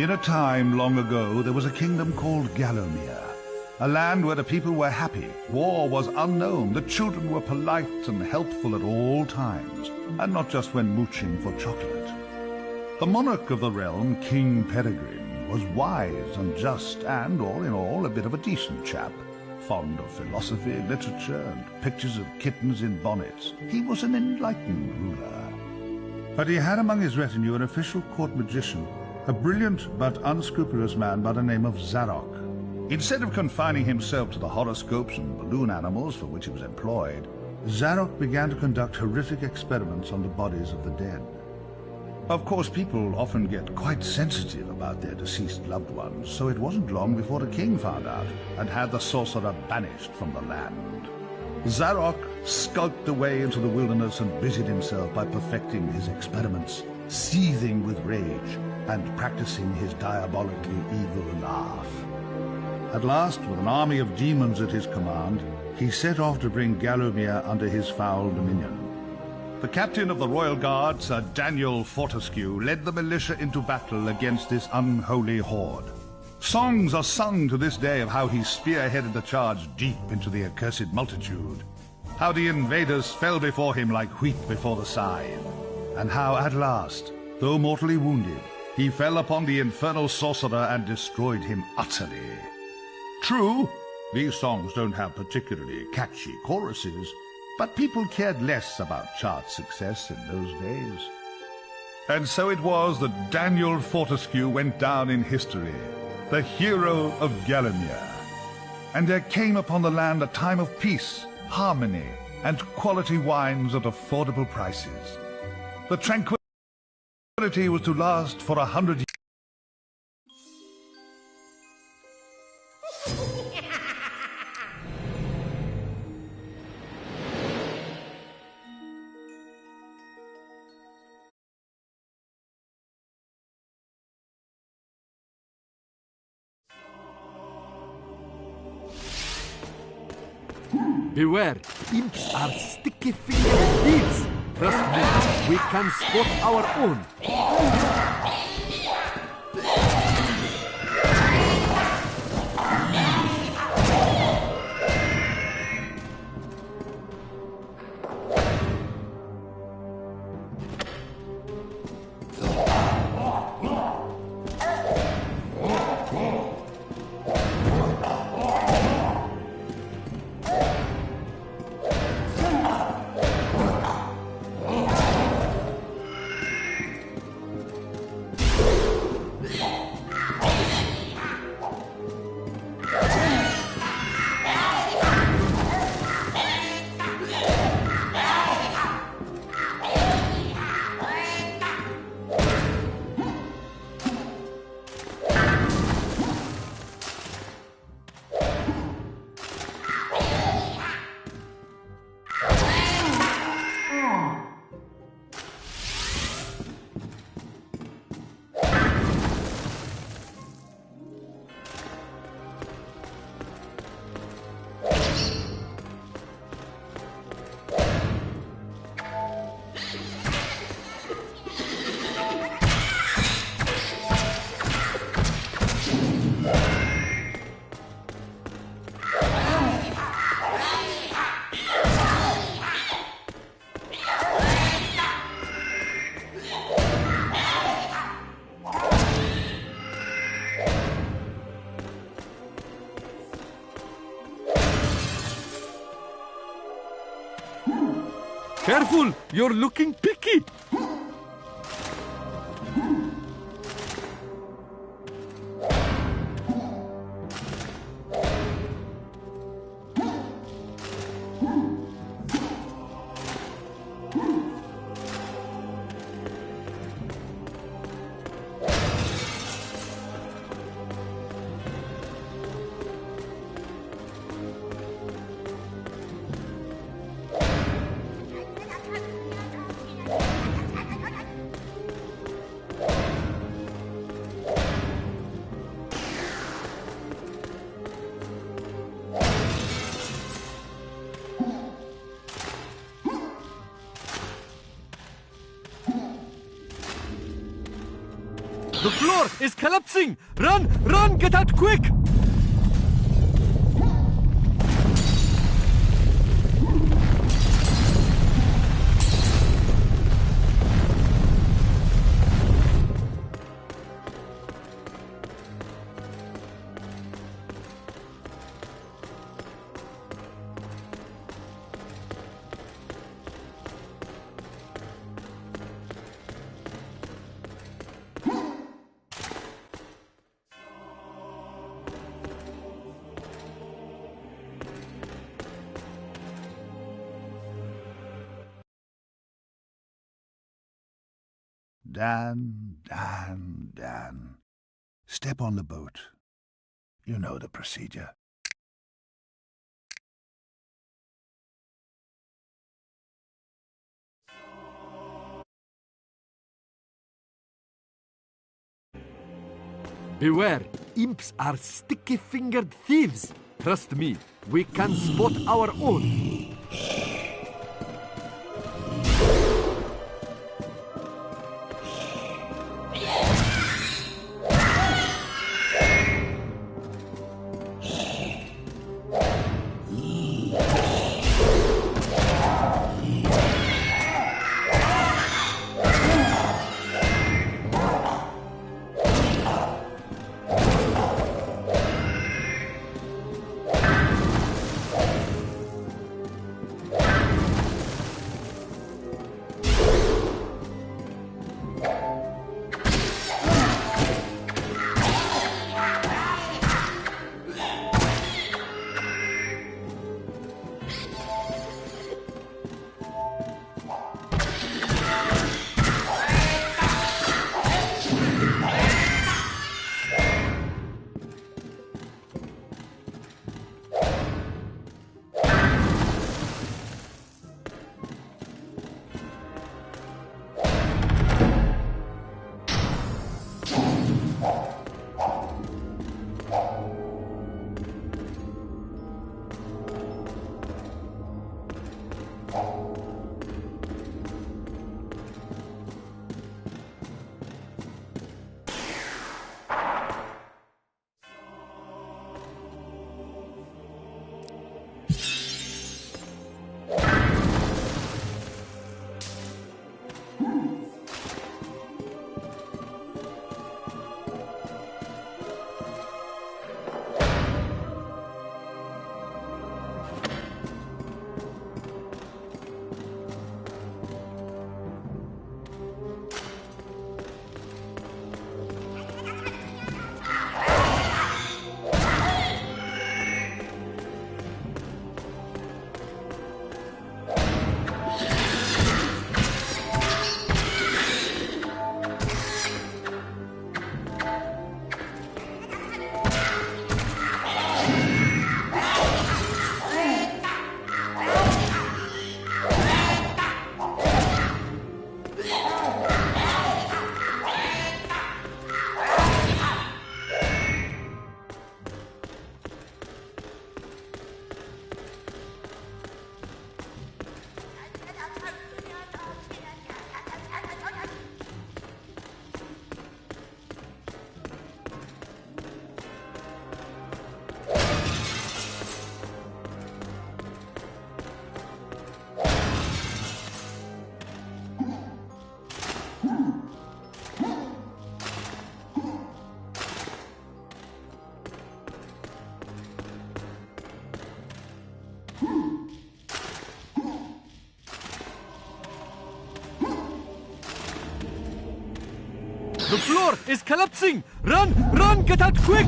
In a time long ago, there was a kingdom called Gallowmere, a land where the people were happy, war was unknown, the children were polite and helpful at all times, and not just when mooching for chocolate. The monarch of the realm, King Peregrine, was wise and just and, all in all, a bit of a decent chap, fond of philosophy, literature, and pictures of kittens in bonnets. He was an enlightened ruler. But he had among his retinue an official court magician, a brilliant but unscrupulous man by the name of Zarok. Instead of confining himself to the horoscopes and balloon animals for which he was employed, Zarok began to conduct horrific experiments on the bodies of the dead. Of course, people often get quite sensitive about their deceased loved ones, so it wasn't long before the king found out and had the sorcerer banished from the land. Zarok skulked away into the wilderness and busied himself by perfecting his experiments, seething with rage and practicing his diabolically evil laugh. At last, with an army of demons at his command, he set off to bring Gallowmere under his foul dominion. The captain of the Royal Guard, Sir Daniel Fortescue, led the militia into battle against this unholy horde. Songs are sung to this day of how he spearheaded the charge deep into the accursed multitude, how the invaders fell before him like wheat before the scythe, and how at last, though mortally wounded, he fell upon the infernal sorcerer and destroyed him utterly. True, these songs don't have particularly catchy choruses, but people cared less about chart success in those days. And so it was that Daniel Fortescue went down in history, the hero of Gallowmere. And there came upon the land a time of peace, harmony, and quality wines at affordable prices. The tranquility was to last for 100 years. Beware, imps are sticky-fingered thieves. Trust me, we can spot our own. Careful! You're looking picky! The floor is collapsing! Run! Run! Get out quick! Dan. Step on the boat. You know the procedure. Beware, imps are sticky-fingered thieves. Trust me, we can spot our own. The floor is collapsing! Run! Run! Get out quick!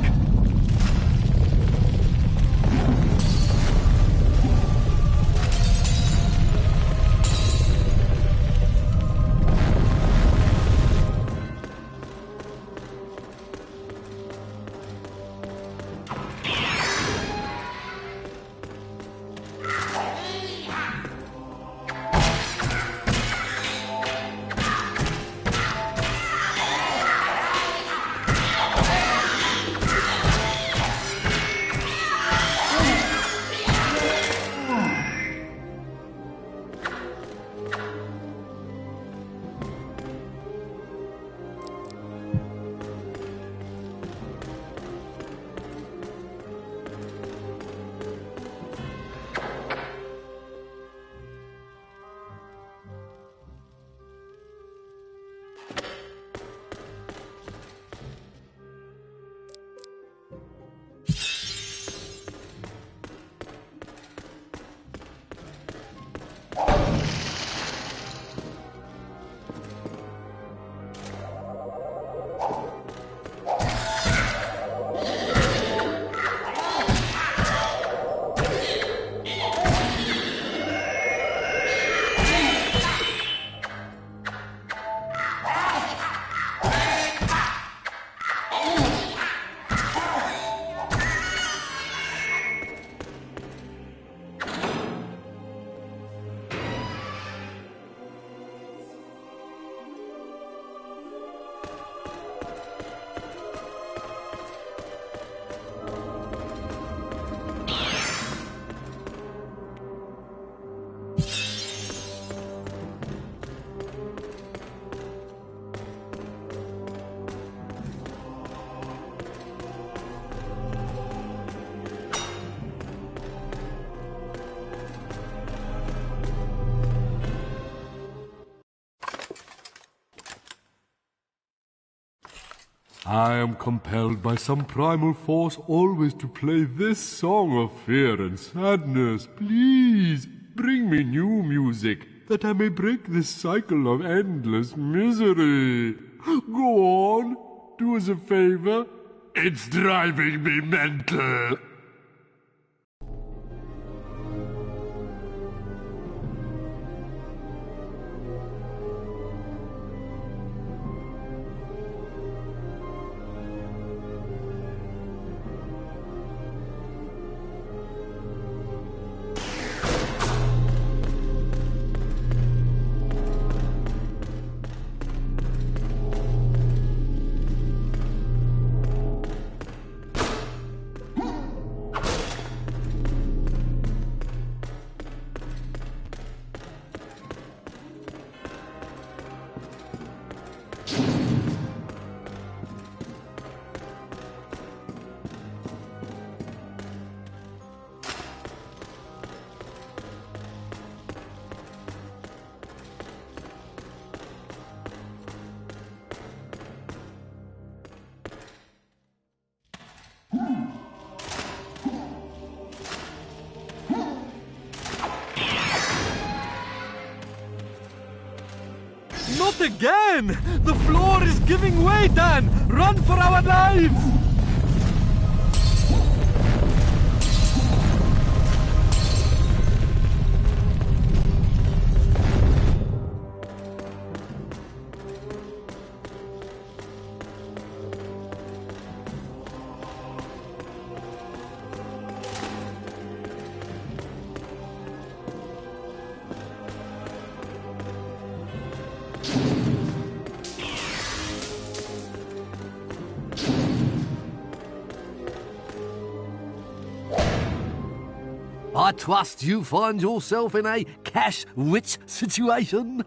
I am compelled by some primal force always to play this song of fear and sadness. Please, bring me new music, that I may break this cycle of endless misery. Go on, do us a favor. It's driving me mental. Not again! The floor is giving way, Dan! Run for our lives! I trust you find yourself in a cash-rich situation.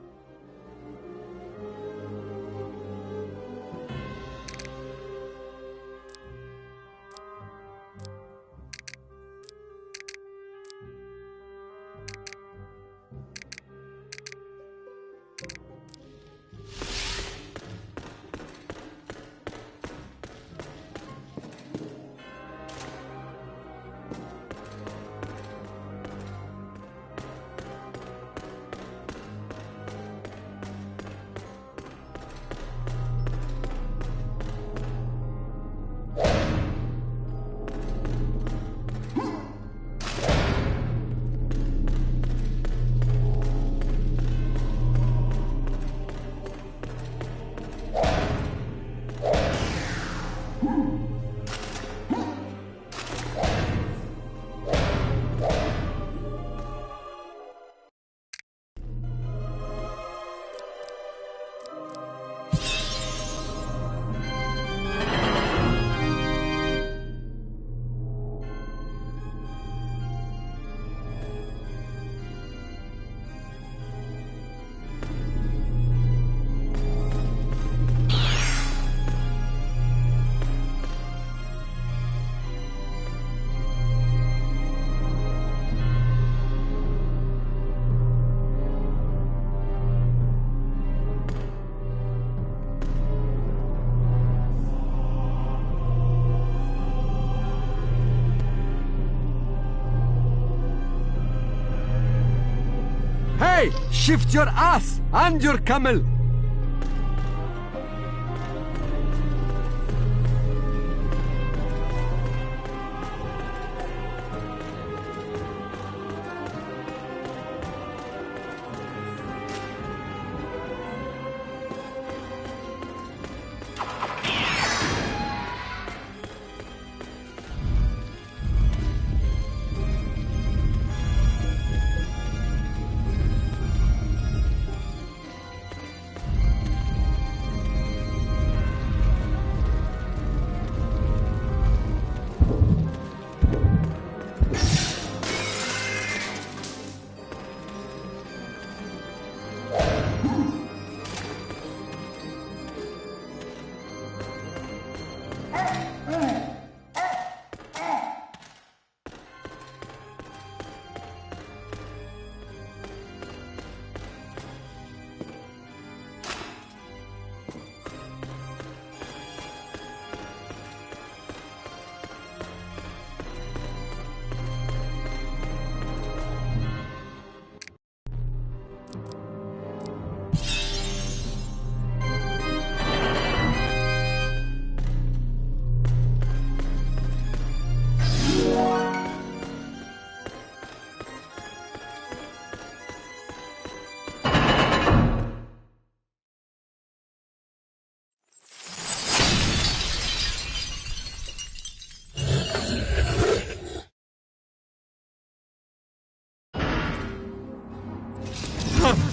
Hey, shift your ass and your camel.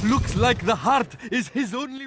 Looks like the heart is his only...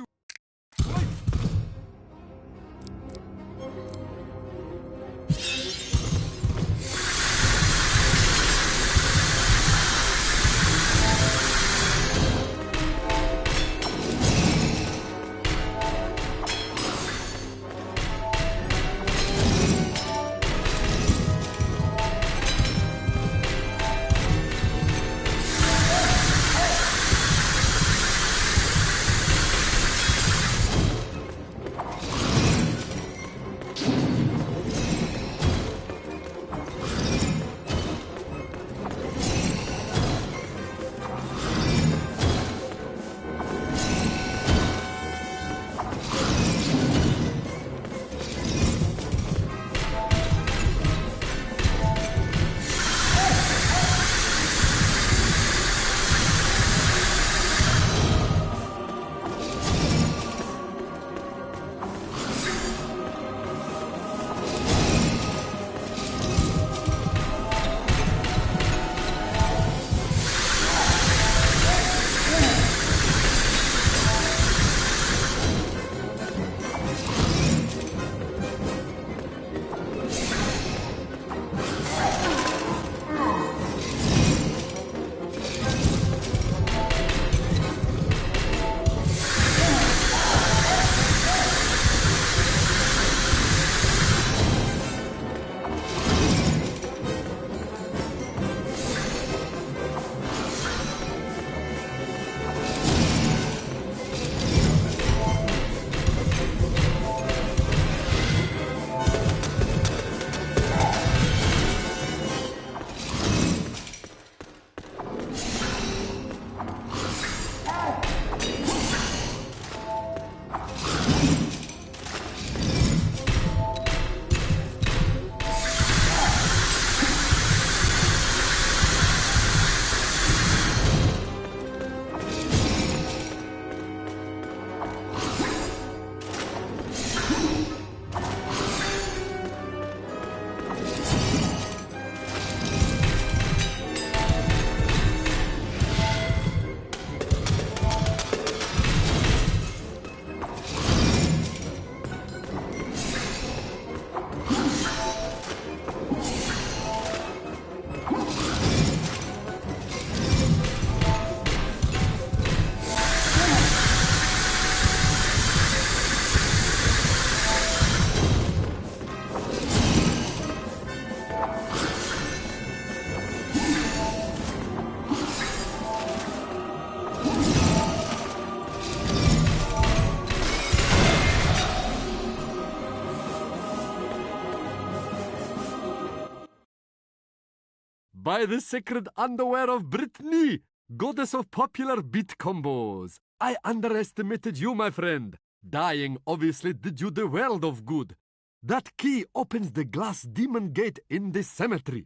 By the sacred underwear of Brittany, goddess of popular beat combos. I underestimated you, my friend. Dying obviously did you the world of good. That key opens the glass demon gate in the cemetery.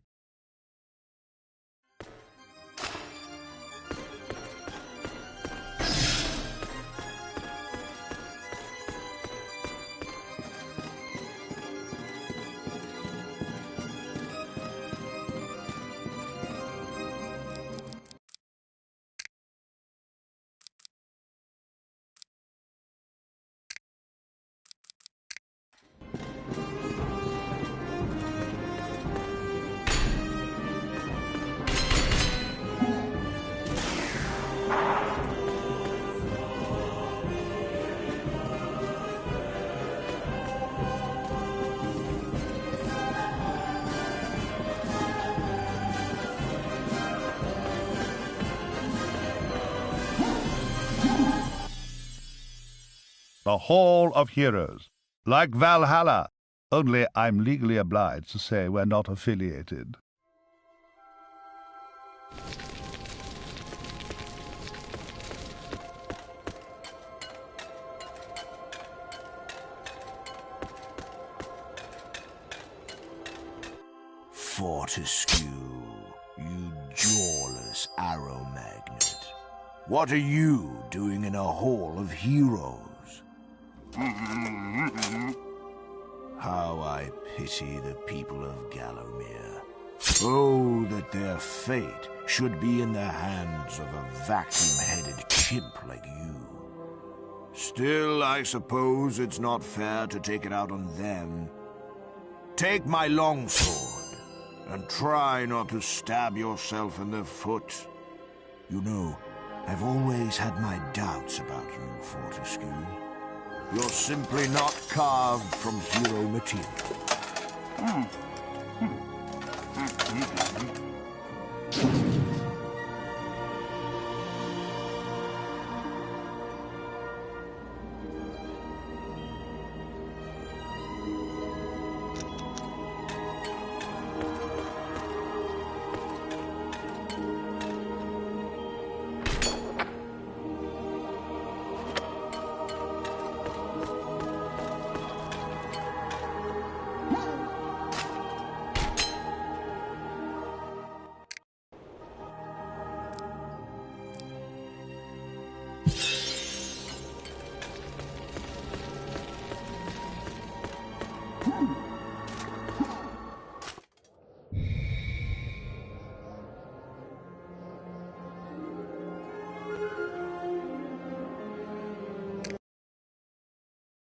The Hall of Heroes. Like Valhalla, only I'm legally obliged to say we're not affiliated. Fortescue, you jawless arrow magnet. What are you doing in a Hall of Heroes? How I pity the people of Gallowmere. Oh, that their fate should be in the hands of a vacuum-headed chimp like you. Still, I suppose it's not fair to take it out on them. Take my longsword, and try not to stab yourself in the foot. You know, I've always had my doubts about you, Fortescue. You're simply not carved from hero material.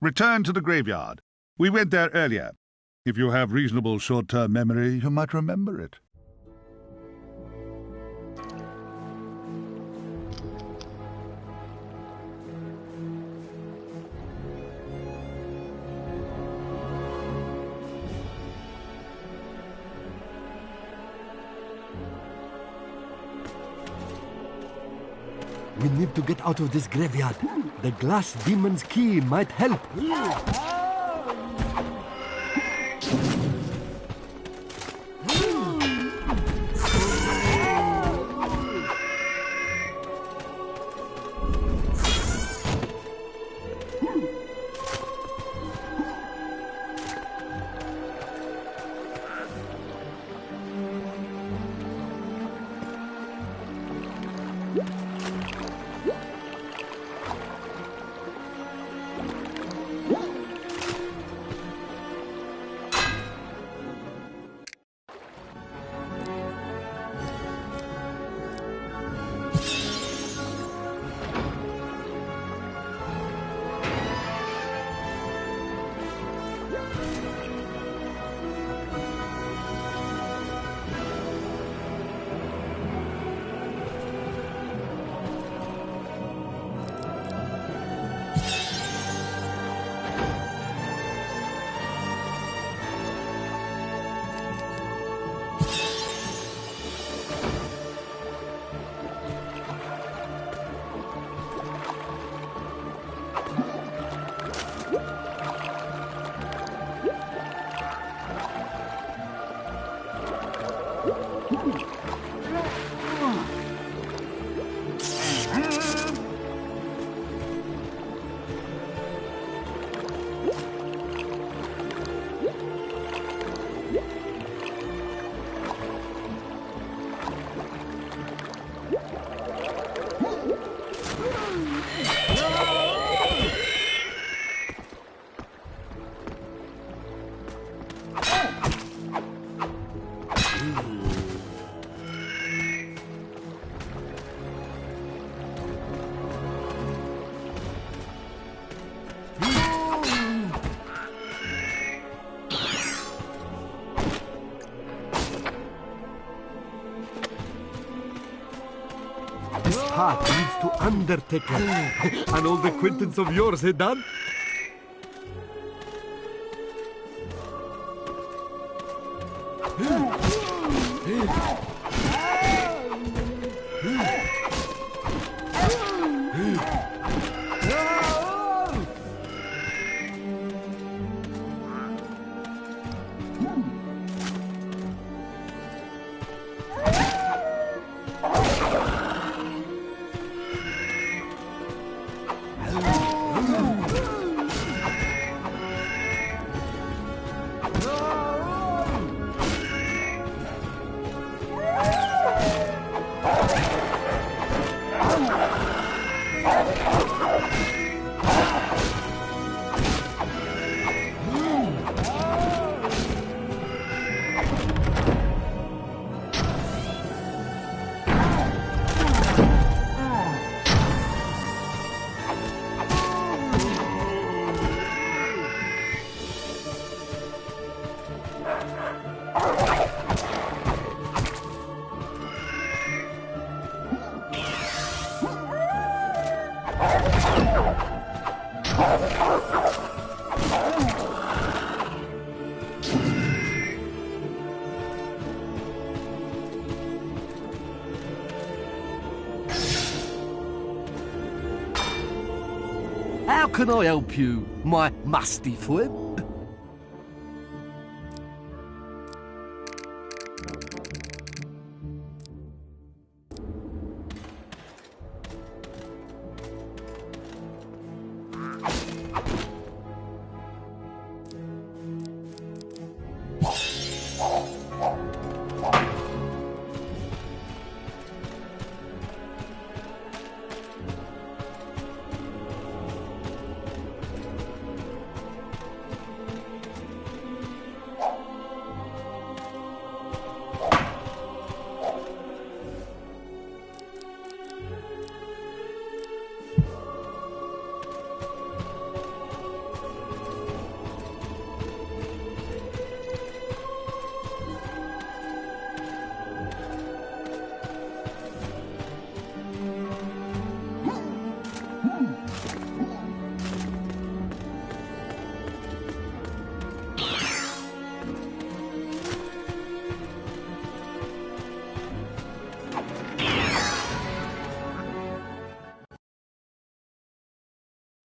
Return to the graveyard. We went there earlier. If you have reasonable short-term memory, you might remember it. We need to get out of this graveyard. The glass demon's key might help. This path leads to Undertaker. An old acquaintance of yours, eh, Dan? How can I help you, my musty foot?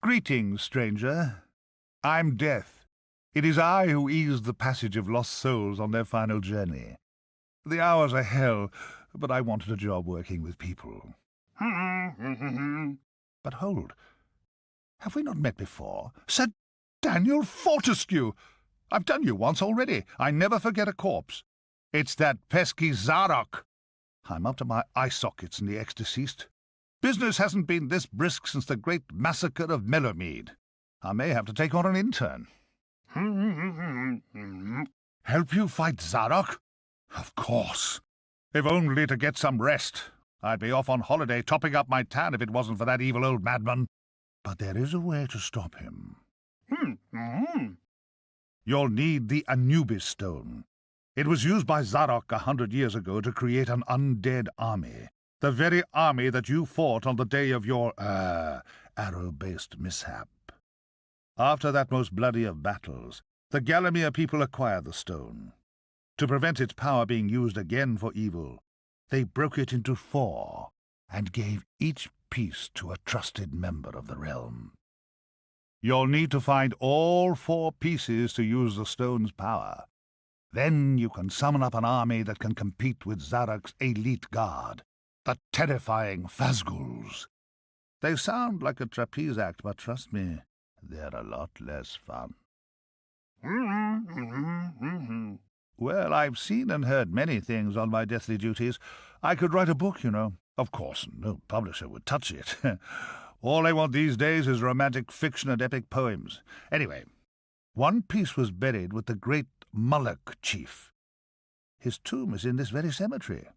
Greetings, stranger. I'm Death. It is I who eased the passage of lost souls on their final journey. The hours are hell, but I wanted a job working with people. But hold. Have we not met before? Sir Daniel Fortescue! I've done you once already. I never forget a corpse. It's that pesky Zarok. I'm up to my eye sockets in the ex-deceased. Business hasn't been this brisk since the great massacre of Mellowmead. I may have to take on an intern. Help you fight Zarok? Of course. If only to get some rest. I'd be off on holiday topping up my tan if it wasn't for that evil old madman. But there is a way to stop him. You'll need the Anubis Stone. It was used by Zarok 100 years ago to create an undead army. The very army that you fought on the day of your, arrow-based mishap. After that most bloody of battles, the Gallomere people acquired the stone. To prevent its power being used again for evil, they broke it into 4 and gave each piece to a trusted member of the realm. You'll need to find all 4 pieces to use the stone's power. Then you can summon up an army that can compete with Zarok's elite guard, the terrifying Phasguls. They sound like a trapeze act, but trust me, they're a lot less fun. Well, I've seen and heard many things on my deathly duties. I could write a book, you know. Of course, no publisher would touch it. All I want these days is romantic fiction and epic poems. Anyway, one piece was buried with the great Moloch chief. His tomb is in this very cemetery.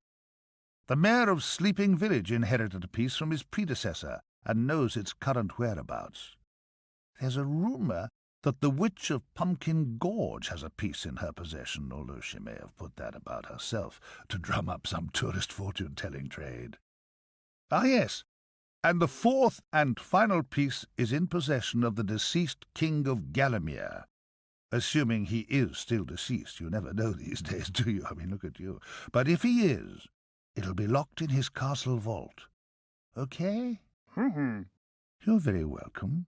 The mayor of Sleeping Village inherited a piece from his predecessor and knows its current whereabouts. There's a rumor that the Witch of Pumpkin Gorge has a piece in her possession, although she may have put that about herself to drum up some tourist fortune-telling trade. Ah, yes, and the 4th and final piece is in possession of the deceased King of Gallomere. Assuming he is still deceased. You never know these days, do you? I mean, look at you. But if he is, it'll be locked in his castle vault. Okay? You're very welcome.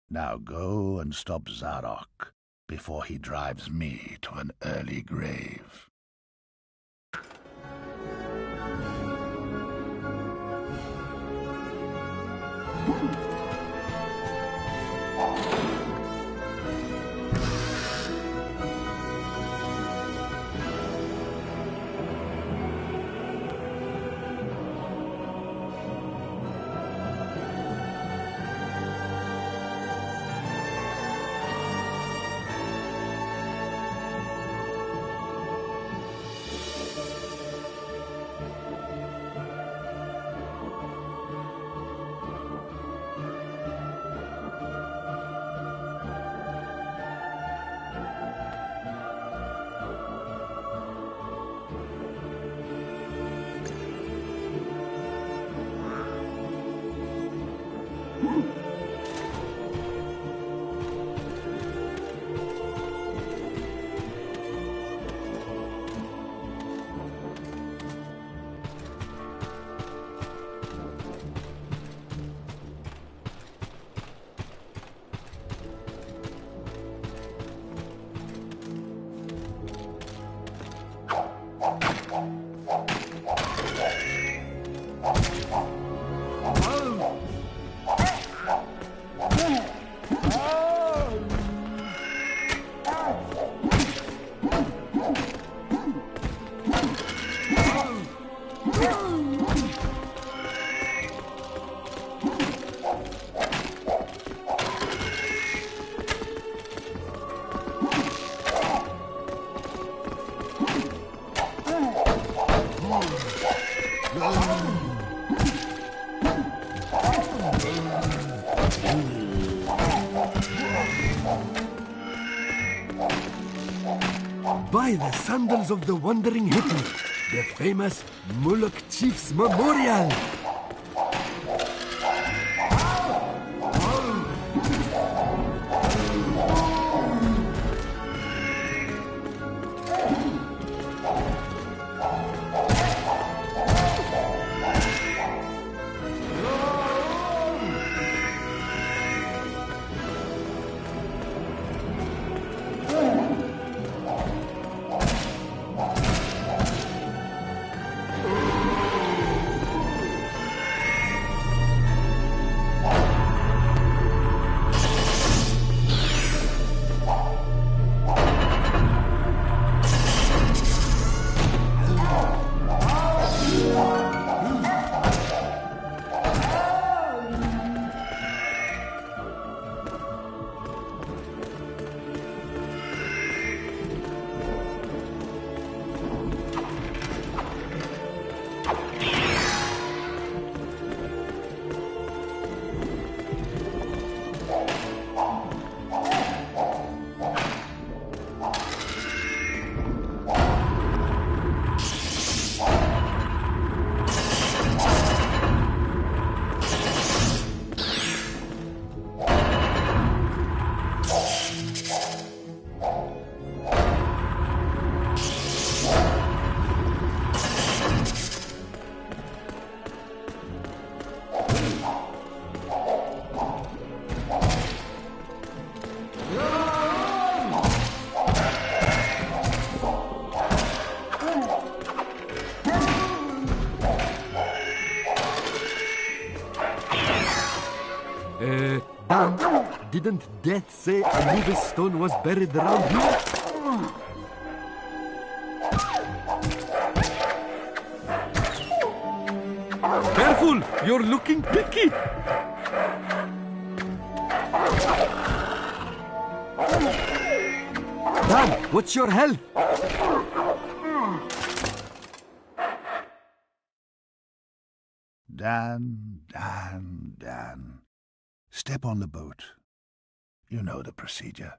Now go and stop Zarok before he drives me to an early grave. By the sandals of the wandering hitman, the famous Moloch Chief's Memorial. Dan, didn't Death say Anubis stone was buried around here? Careful! You're looking picky! Dan, what's your health? Dan. Step on the boat. You know the procedure.